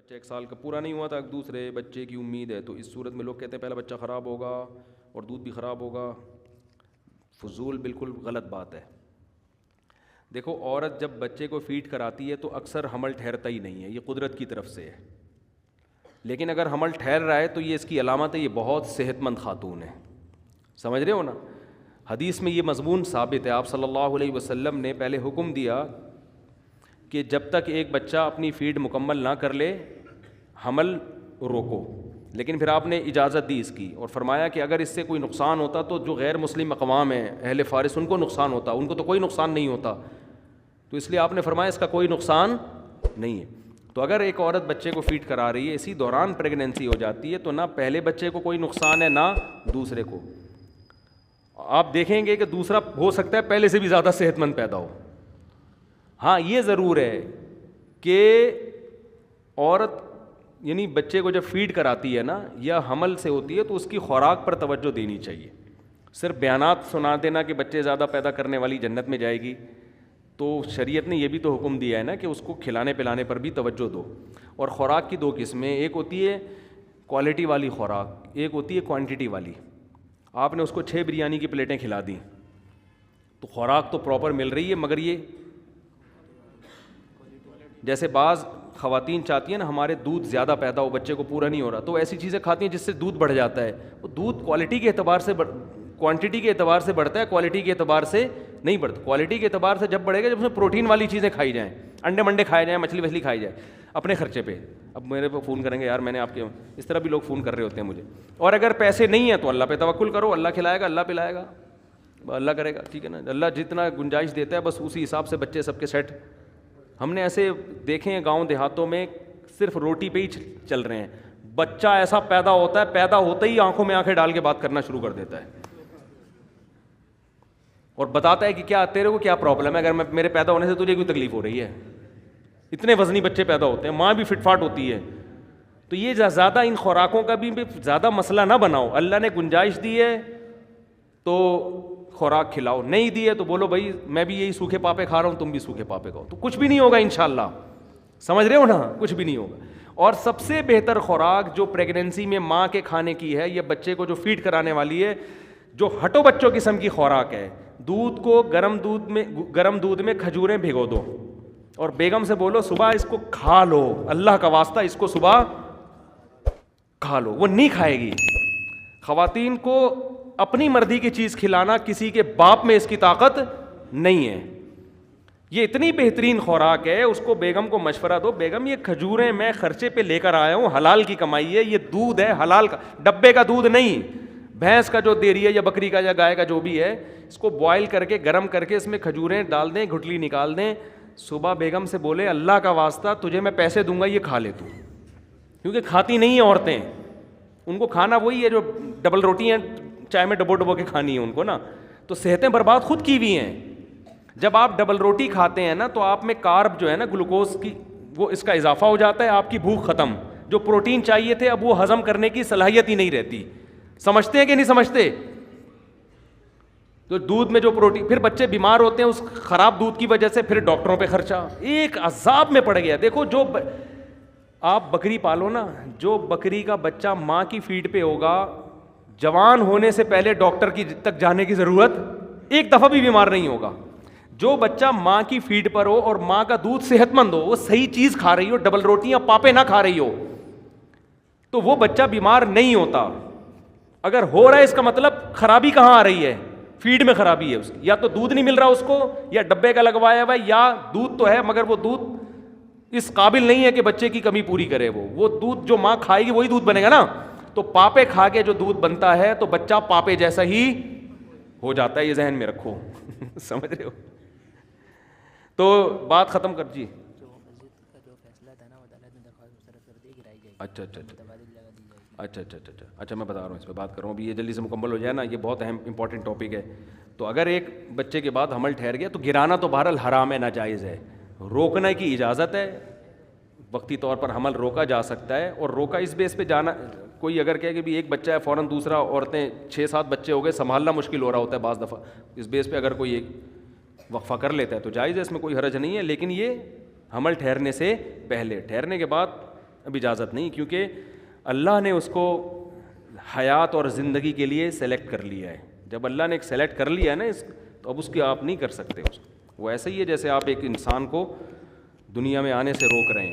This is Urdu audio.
بچہ 1 سال کا پورا نہیں ہوا تھا، دوسرے بچے کی امید ہے، تو اس صورت میں لوگ کہتے ہیں پہلا بچہ خراب ہوگا اور دودھ بھی خراب ہوگا. فضول، بالکل غلط بات ہے. دیکھو، عورت جب بچے کو فیڈ کراتی ہے تو اکثر حمل ٹھہرتا ہی نہیں ہے، یہ قدرت کی طرف سے ہے. لیکن اگر حمل ٹھہر رہا ہے تو یہ اس کی علامت ہے، یہ بہت صحت مند خاتون ہے. سمجھ رہے ہو نا؟ حدیث میں یہ مضمون ثابت ہے. آپ صلی اللہ علیہ وسلم نے پہلے حکم دیا کہ جب تک ایک بچہ اپنی فیڈ مکمل نہ کر لے حمل روکو، لیکن پھر آپ نے اجازت دی اس کی اور فرمایا کہ اگر اس سے کوئی نقصان ہوتا تو جو غیر مسلم اقوام ہیں، اہل فارس، ان کو نقصان ہوتا، ان کو تو کوئی نقصان نہیں ہوتا. تو اس لیے آپ نے فرمایا اس کا کوئی نقصان نہیں ہے. تو اگر ایک عورت بچے کو فیڈ کرا رہی ہے، اسی دوران پریگننسی ہو جاتی ہے، تو نہ پہلے بچے کو کوئی نقصان ہے نہ دوسرے کو. آپ دیکھیں گے کہ دوسرا ہو سکتا ہے پہلے سے بھی زیادہ صحت مند پیدا ہو. ہاں یہ ضرور ہے کہ عورت یعنی بچے کو جب فیڈ کراتی ہے نا یا حمل سے ہوتی ہے تو اس کی خوراک پر توجہ دینی چاہیے. صرف بیانات سنا دینا کہ بچے زیادہ پیدا کرنے والی جنت میں جائے گی، تو شریعت نے یہ بھی تو حکم دیا ہے نا کہ اس کو کھلانے پلانے پر بھی توجہ دو. اور خوراک کی 2 قسمیں، ایک ہوتی ہے کوالٹی والی خوراک، ایک ہوتی ہے کوانٹٹی والی. آپ نے اس کو 6 بریانی کی پلیٹیں کھلا دیں تو خوراک تو پراپر مل رہی ہے، مگر یہ جیسے بعض خواتین چاہتی ہیں نا ہمارے دودھ زیادہ پیدا ہو، بچے کو پورا نہیں ہو رہا، تو ایسی چیزیں کھاتی ہیں جس سے دودھ بڑھ جاتا ہے. وہ دودھ کوالٹی کے اعتبار سے کوانٹٹی کے اعتبار سے بڑھتا ہے، کوالٹی کے اعتبار سے نہیں بڑھتا. کوالٹی کے اعتبار سے جب بڑھے گا جب اس میں پروٹین والی چیزیں کھائی جائیں، انڈے منڈے کھائے جائیں، مچھلی وچھلی کھائی جائے اپنے خرچے پہ. اب میرے پہ فون کریں گے یار میں نے آپ کے، اس طرح بھی لوگ فون کر رہے ہوتے ہیں مجھے. اور اگر پیسے نہیں ہیں تو اللہ پہ توکل کرو، اللہ کھلائے گا، اللہ پلائے گا، اللہ کرے گا، ٹھیک ہے نا. اللہ جتنا گنجائش دیتا ہے بس اسی حساب سے بچے سب کے سیٹ. ہم نے ایسے دیکھے ہیں گاؤں دیہاتوں میں صرف روٹی پہ ہی چل رہے ہیں. بچہ ایسا پیدا ہوتا ہے، پیدا ہوتے ہی آنکھوں میں آنکھیں ڈال کے بات کرنا شروع کر دیتا ہے اور بتاتا ہے کہ کیا تیرے کو کیا پرابلم ہے، اگر میرے پیدا ہونے سے تجھے کوئی تکلیف ہو رہی ہے. اتنے وزنی بچے پیدا ہوتے ہیں، ماں بھی فٹ فاٹ ہوتی ہے. تو یہ زیادہ ان خوراکوں کا بھی زیادہ مسئلہ نہ بناؤ. اللہ نے گنجائش دی ہے تو خوراک کھلاؤ، نہیں دی ہے تو بولو بھائی میں بھی یہی سوکھے پاپے کھا رہا ہوں، تم بھی سوکھے پاپے کھاؤ، تو کچھ بھی نہیں ہوگا انشاءاللہ. سمجھ رہے ہو نا؟ کچھ بھی نہیں ہوگا. اور سب سے بہتر خوراک جو پریگننسی میں ماں کے کھانے کی ہے یا بچے کو جو فیڈ کرانے والی ہے، جو ہٹو بچوں قسم کی خوراک ہے، دودھ کو گرم دودھ میں کھجوریں بھگو دو اور بیگم سے بولو صبح اس کو کھا لو، اللہ کا واسطہ اس کو صبح کھا لو. وہ نہیں کھائے گی. خواتین کو اپنی مرضی کی چیز کھلانا، کسی کے باپ میں اس کی طاقت نہیں ہے. یہ اتنی بہترین خوراک ہے، اس کو بیگم کو مشورہ دو، بیگم یہ کھجوریں میں خرچے پہ لے کر آیا ہوں، حلال کی کمائی ہے، یہ دودھ ہے حلال کا، ڈبے کا دودھ نہیں، بھینس کا جو دے رہی ہے یا بکری کا یا گائے کا جو بھی ہے، اس کو بوائل کر کے گرم کر کے اس میں کھجوریں ڈال دیں، گھٹلی نکال دیں. صبح بیگم سے بولے اللہ کا واسطہ تجھے میں پیسے دوں گا یہ کھا لے تو، کیونکہ کھاتی نہیں ہیں عورتیں. ان کو کھانا وہی ہے جو ڈبل روٹی ہیں چائے میں ڈبو ڈبو کے کھانی ہے ان کو نا. تو صحتیں برباد خود کی ہوئی ہیں. جب آپ ڈبل روٹی کھاتے ہیں نا تو آپ میں کارب جو ہے نا گلوکوز کی وہ اس کا اضافہ ہو جاتا ہے، آپ کی بھوک ختم. جو پروٹین چاہیے تھے اب وہ ہضم کرنے کی صلاحیت ہی نہیں رہتی. سمجھتے ہیں کہ نہیں سمجھتے؟ تو دودھ میں جو پروٹین، پھر بچے بیمار ہوتے ہیں اس خراب دودھ کی وجہ سے، پھر ڈاکٹروں پہ خرچہ، ایک عذاب میں پڑ گیا. دیکھو جو آپ بکری پالو نا، جو بکری کا بچہ ماں کی فیڈ پہ ہوگا، جوان ہونے سے پہلے ڈاکٹر کی تک جانے کی ضرورت، ایک دفعہ بھی بیمار نہیں ہوگا. جو بچہ ماں کی فیڈ پر ہو اور ماں کا دودھ صحت مند ہو، وہ صحیح چیز کھا رہی ہو، ڈبل روٹیاں پاپے نہ کھا رہی ہو، تو وہ بچہ بیمار نہیں ہوتا. اگر ہو رہا ہے اس کا مطلب خرابی کہاں آ رہی ہے؟ فیڈ میں خرابی ہے اس کی. یا تو دودھ نہیں مل رہا اس کو، یا ڈبے کا لگوایا ہوا ہے، یا دودھ تو ہے مگر وہ دودھ اس قابل نہیں ہے کہ بچے کی کمی پوری کرے. وہ دودھ جو ماں کھائے گی وہی دودھ بنے گا نا. تو پاپے کھا کے جو دودھ بنتا ہے تو بچہ پاپے جیسا ہی ہو جاتا ہے. یہ ذہن میں رکھو. سمجھ رہے ہو؟ تو بات ختم کر جی. اچھا میں بتا رہا ہوں، اس پہ بات کر رہا ہوں ابھی، یہ جلدی سے مکمل ہو جائے نا، یہ بہت اہم امپورٹنٹ ٹاپک ہے. تو اگر ایک بچے کے بعد حمل ٹھہر گیا تو گرانا تو بہرحال حرام ہے، ناجائز ہے. روکنے کی اجازت ہے، وقتی طور پر حمل روکا جا سکتا ہے. اور روکا اس بیس پہ جانا، کوئی اگر کہے کہ بھی ایک بچہ ہے فوراً دوسرا، عورتیں 6-7 بچے ہو گئے، سنبھالنا مشکل ہو رہا ہوتا ہے بعض دفعہ، اس بیس پہ اگر کوئی ایک وقفہ کر لیتا ہے تو جائز ہے، اس میں کوئی حرج نہیں ہے. لیکن یہ حمل ٹھہرنے سے پہلے، ٹھہرنے کے بعد اب اجازت نہیں، کیونکہ اللہ نے اس کو حیات اور زندگی کے لیے سلیکٹ کر لیا ہے. جب اللہ نے ایک سلیکٹ کر لیا ہے نا تو اب اس کی آپ نہیں کر سکتے اس کو. وہ ایسا ہی ہے جیسے آپ ایک انسان کو دنیا میں آنے سے روک رہے ہیں.